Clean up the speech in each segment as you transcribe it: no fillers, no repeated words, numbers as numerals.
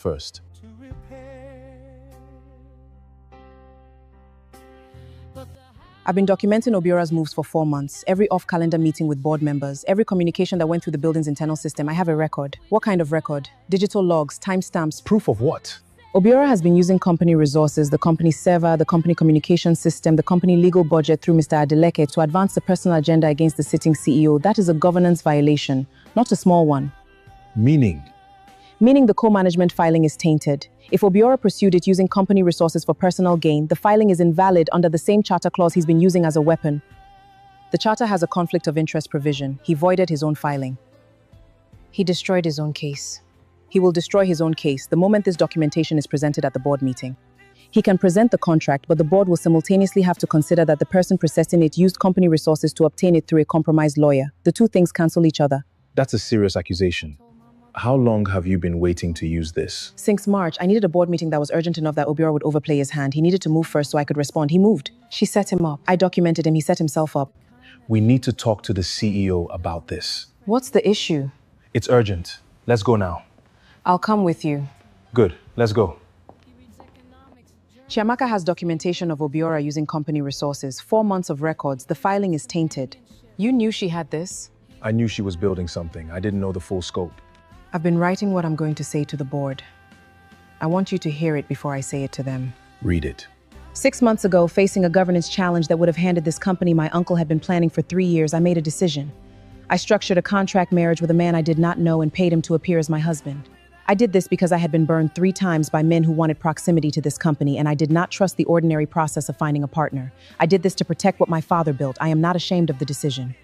first. I've been documenting Obiora's moves for 4 months, every off-calendar meeting with board members, every communication that went through the building's internal system. I have a record. What kind of record? Digital logs, timestamps. Proof of what? Obiora has been using company resources, the company server, the company communication system, the company legal budget through Mr. Adeleke to advance the personal agenda against the sitting CEO. That is a governance violation, not a small one. Meaning The co-management filing is tainted. If Obiora pursued it using company resources for personal gain, the filing is invalid under the same charter clause he's been using as a weapon. The charter has a conflict of interest provision. He voided his own filing. He destroyed his own case. He will destroy his own case the moment this documentation is presented at the board meeting. He can present the contract, but the board will simultaneously have to consider that the person processing it used company resources to obtain it through a compromised lawyer. The two things cancel each other. that's a serious accusation. How long have you been waiting to use this? Since March, I needed a board meeting that was urgent enough that Obiora would overplay his hand. He needed to move first so I could respond. He moved. She set him up. I documented him. He set himself up. We need to talk to the CEO about this. What's the issue? It's urgent. Let's go now. I'll come with you. Good. Let's go. Chiamaka has documentation of Obiora using company resources. 4 months of records. The filing is tainted. You knew she had this? I knew she was building something. I didn't know the full scope. I've been writing what I'm going to say to the board. I want you to hear it before I say it to them. Read it. 6 months ago, facing a governance challenge that would have handed this company my uncle had been planning for 3 years, I made a decision. I structured a contract marriage with a man I did not know and paid him to appear as my husband. I did this because I had been burned 3 times by men who wanted proximity to this company, and I did not trust the ordinary process of finding a partner. I did this to protect what my father built. I am not ashamed of the decision.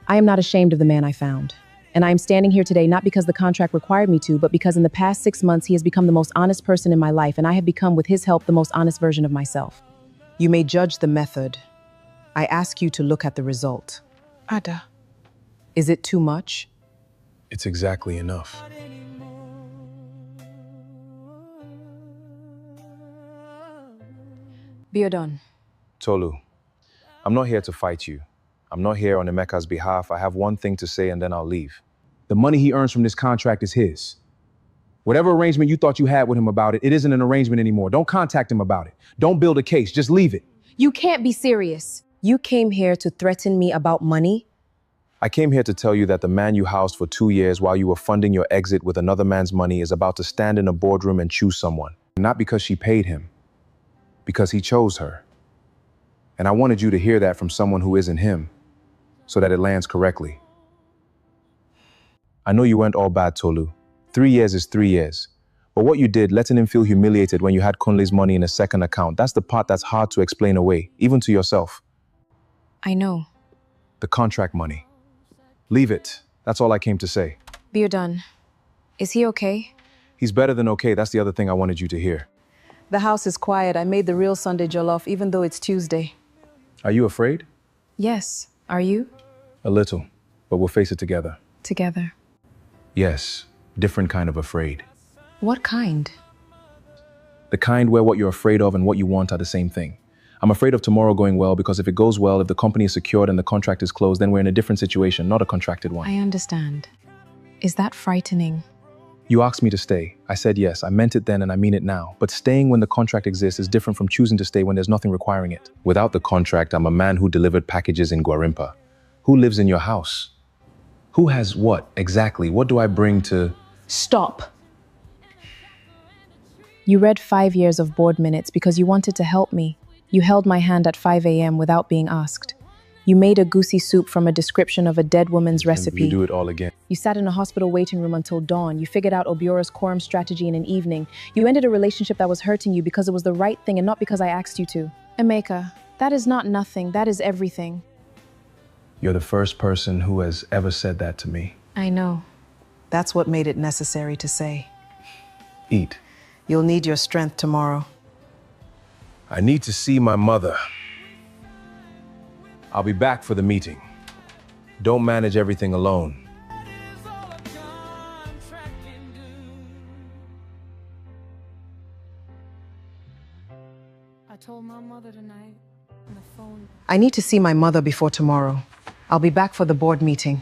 I am not ashamed of the man I found. And I am standing here today not because the contract required me to, but because in the past 6 months he has become the most honest person in my life, and I have become, with his help, the most honest version of myself. You may judge the method. I ask you to look at the result. Ada, is it too much? It's exactly enough. Biodun. Tolu, I'm not here to fight you. I'm not here on Emeka's behalf. I have one thing to say and then I'll leave. The money he earns from this contract is his. Whatever arrangement you thought you had with him about it, it isn't an arrangement anymore. Don't contact him about it. Don't build a case. Just leave it. You can't be serious. You came here to threaten me about money? I came here to tell you that the man you housed for 2 years while you were funding your exit with another man's money is about to stand in a boardroom and choose someone. Not because she paid him, because he chose her. And I wanted you to hear that from someone who isn't him, so that it lands correctly. I know you weren't all bad, Tolu. 3 years is 3 years. But what you did, letting him feel humiliated when you had Kunle's money in a second account, that's the part that's hard to explain away, even to yourself. I know. The contract money. Leave it. That's all I came to say. Biodun, is he okay? He's better than okay. That's the other thing I wanted you to hear. The house is quiet. I made the real Sunday jollof, even though it's Tuesday. Are you afraid? Yes. Are you? A little, but we'll face it together. Together. Yes, different kind of afraid. What kind? The kind where what you're afraid of and what you want are the same thing. I'm afraid of tomorrow going well because if it goes well, if the company is secured and the contract is closed, then we're in a different situation, not a contracted one. I understand. Is that frightening? You asked me to stay. I said yes. I meant it then and I mean it now. But staying when the contract exists is different from choosing to stay when there's nothing requiring it. Without the contract, I'm a man who delivered packages in Guarimpa. Who lives in your house? Who has what exactly? What do I bring to... Stop. You read 5 years of board minutes because you wanted to help me. You held my hand at 5 a.m. without being asked. You made a goosey soup from a description of a dead woman's recipe. You do it all again. You sat in a hospital waiting room until dawn. You figured out Obiora's quorum strategy in an evening. You ended a relationship that was hurting you because it was the right thing and not because I asked you to. Emeka, that is not nothing. That is everything. You're the first person who has ever said that to me. I know. That's what made it necessary to say. Eat. You'll need your strength tomorrow. I need to see my mother. I'll be back for the meeting. Don't manage everything alone. I told my mother tonight on the phone. I need to see my mother before tomorrow. I'll be back for the board meeting.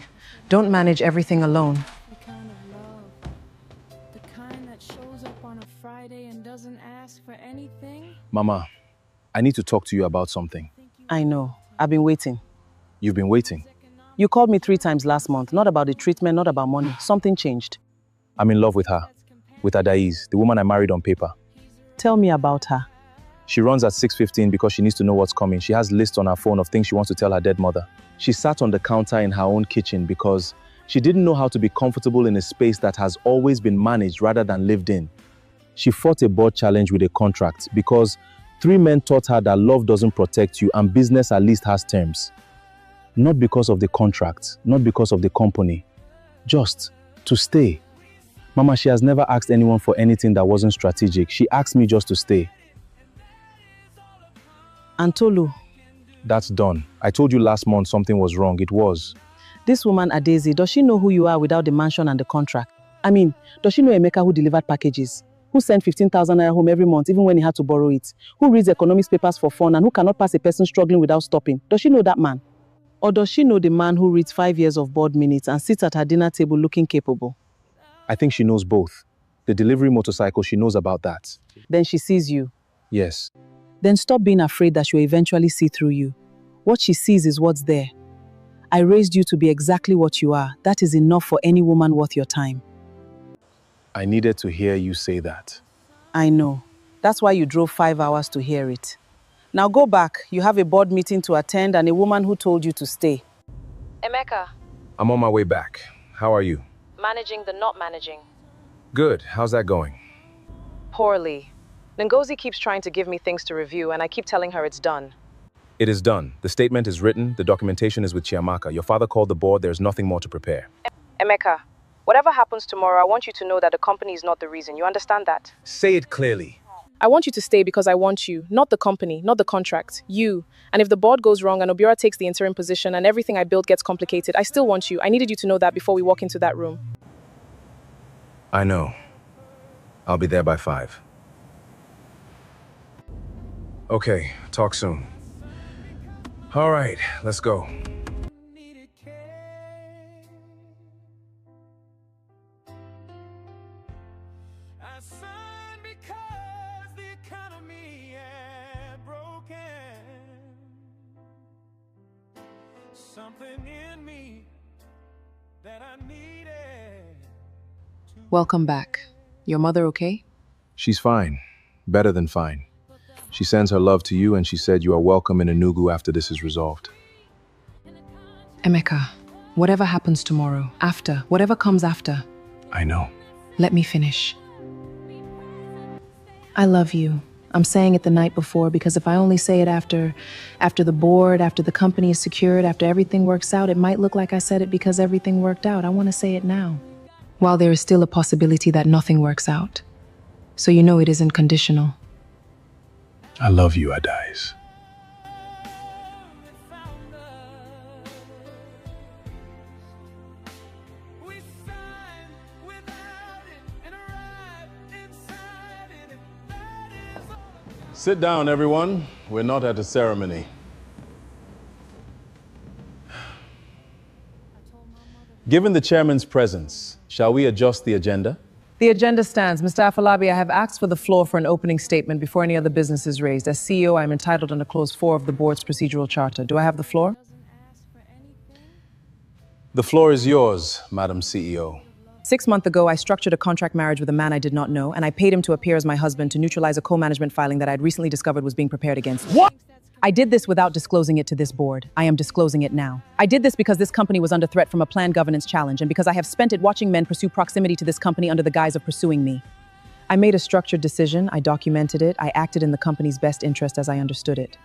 Don't manage everything alone. The kind of love, the kind that shows up on a Friday and doesn't ask for anything? Mama, I need to talk to you about something. I know. I've been waiting. You've been waiting. You called me 3 times last month, not about the treatment, not about money. Something changed. I'm in love with her. With Adaiz, the woman I married on paper. Tell me about her. She runs at 6:15 because she needs to know what's coming. She has lists on her phone of things she wants to tell her dead mother. She sat on the counter in her own kitchen because she didn't know how to be comfortable in a space that has always been managed rather than lived in. She fought a board challenge with a contract because 3 men taught her that love doesn't protect you and business at least has terms. Not because of the contract, not because of the company, just to stay. Mama, she has never asked anyone for anything that wasn't strategic. She asked me just to stay. Antolu, That's done. I told you last month something was wrong. It was. this woman Adezi, does she know who you are without the mansion and the contract? I mean, does she know Emeka who delivered packages? Who sent 15,000 naira home every month even when he had to borrow it? Who reads economics papers for fun and who cannot pass a person struggling without stopping? Does she know that man? Or does she know the man who reads 5 years of board minutes and sits at her dinner table looking capable? I think she knows both. The delivery motorcycle, she knows about that. Then she sees you. Yes. Then stop being afraid that she will eventually see through you. What she sees is what's there. I raised you to be exactly what you are. That is enough for any woman worth your time. I needed to hear you say that. I know. That's why you drove 5 hours to hear it. Now go back. You have a board meeting to attend and a woman who told you to stay. Emeka, I'm on my way back. How are you? managing the not managing. Good. How's that going? Poorly. Ngozi keeps trying to give me things to review, and I keep telling her it's done. It is done. The statement is written. The documentation is with Chiamaka. Your father called the board. There's nothing more to prepare. Emeka, whatever happens tomorrow, I want you to know that the company is not the reason. You understand that? Say it clearly. I want you to stay because I want you, not the company, not the contract, you. And if the board goes wrong and Obiora takes the interim position and everything I built gets complicated, I still want you. I needed you to know that before we walk into that room. I know. I'll be there by 5. Okay, talk soon. All right, let's go. Something in me that I needed. Welcome back. Your mother okay? She's fine. Better than fine. She sends her love to you and she said you are welcome in Enugu after this is resolved. Emeka, whatever happens tomorrow, after, whatever comes after, I know. let me finish. I love you. I'm saying it the night before because if I only say it after the board, after the company is secured, after everything works out, it might look like I said it because everything worked out. I want to say it now. While there is still a possibility that nothing works out. So you know it isn't conditional. I love you, Adaiz. Sit down, everyone. We're not at a ceremony. Given the chairman's presence, shall we adjust the agenda? The agenda stands. Mr. Afolabi, I have asked for the floor for an opening statement before any other business is raised. As CEO, I am entitled under Clause 4 of the board's procedural charter. Do I have the floor? The floor is yours, Madam CEO. 6 months ago, I structured a contract marriage with a man I did not know, and I paid him to appear as my husband to neutralize a co-management filing that I had recently discovered was being prepared against me. What? I did this without disclosing it to this board. I am disclosing it now. I did this because this company was under threat from a planned governance challenge, and because I have spent it watching men pursue proximity to this company under the guise of pursuing me. I made a structured decision, I documented it, I acted in the company's best interest as I understood it.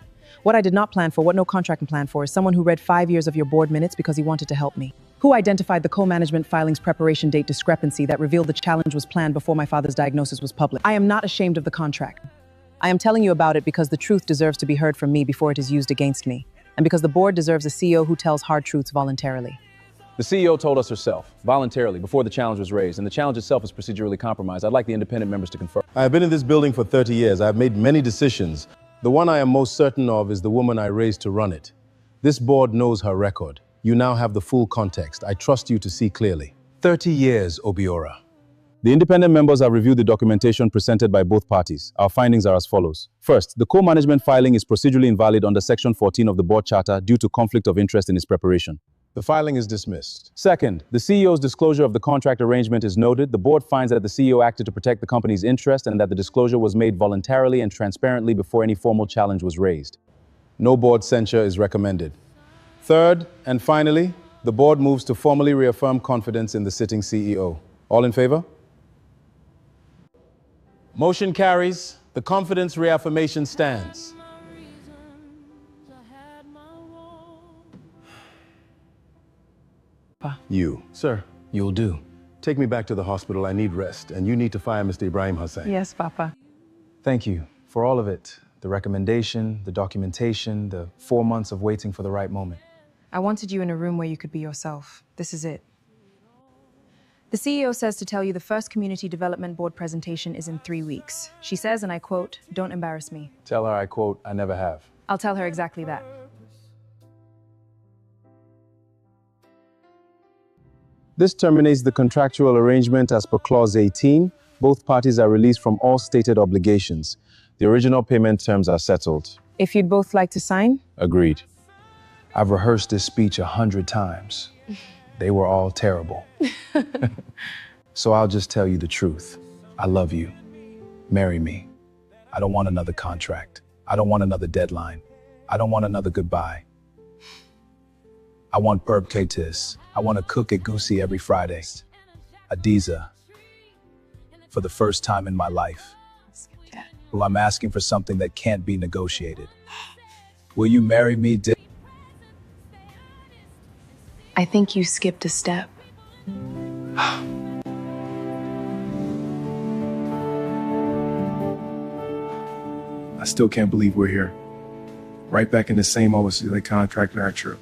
What I did not plan for, what no contract can plan for, is someone who read 5 years of your board minutes because he wanted to help me. Who identified the co-management filing's preparation date discrepancy that revealed the challenge was planned before my father's diagnosis was public. I am not ashamed of the contract. I am telling you about it because the truth deserves to be heard from me before it is used against me, and because the board deserves a CEO who tells hard truths voluntarily. The CEO told us herself, voluntarily, before the challenge was raised, and the challenge itself is procedurally compromised. I'd like the independent members to confirm. I have been in this building for 30 years. I've made many decisions. The one I am most certain of is the woman I raised to run it. This board knows her record. You now have the full context. I trust you to see clearly. 30 years, Obiora. The independent members have reviewed the documentation presented by both parties. Our findings are as follows. First, the co-management filing is procedurally invalid under Section 14 of the Board Charter due to conflict of interest in its preparation. The filing is dismissed. Second, the CEO's disclosure of the contract arrangement is noted. The board finds that the CEO acted to protect the company's interest and that the disclosure was made voluntarily and transparently before any formal challenge was raised. No board censure is recommended. Third, and finally, the board moves to formally reaffirm confidence in the sitting CEO. All in favor? Motion carries. The confidence reaffirmation stands. You. Sir, you'll do. Take me back to the hospital. I need rest, and you need to fire Mr. Ibrahim Hussain. Yes, Papa. Thank you for all of it. The recommendation, the documentation, the 4 months of waiting for the right moment. I wanted you in a room where you could be yourself. This is it. The CEO says to tell you the first Community Development Board presentation is in 3 weeks. She says, and I quote, "Don't embarrass me." Tell her I quote, "I never have." I'll tell her exactly that. This terminates the contractual arrangement as per Clause 18. Both parties are released from all stated obligations. The original payment terms are settled. If you'd both like to sign? Agreed. I've rehearsed this speech 100 times. They were all terrible. So I'll just tell you the truth. I love you. Marry me. I don't want another contract. I don't want another deadline. I don't want another goodbye. I want burp Katis. I want to cook at Goosey every Friday. Adiza. For the first time in my life. Well, I'm asking for something that can't be negotiated. Will you marry me, I think you skipped a step. I still can't believe we're here. Right back in the same overseas contract nurture.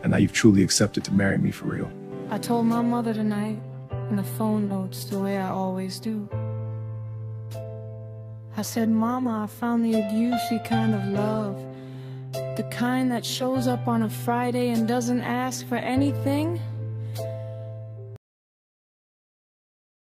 And now you've truly accepted to marry me for real. I told my mother tonight in the phone notes the way I always do. I said, "Mama, I found the abusey kind of love. The kind that shows up on a Friday and doesn't ask for anything.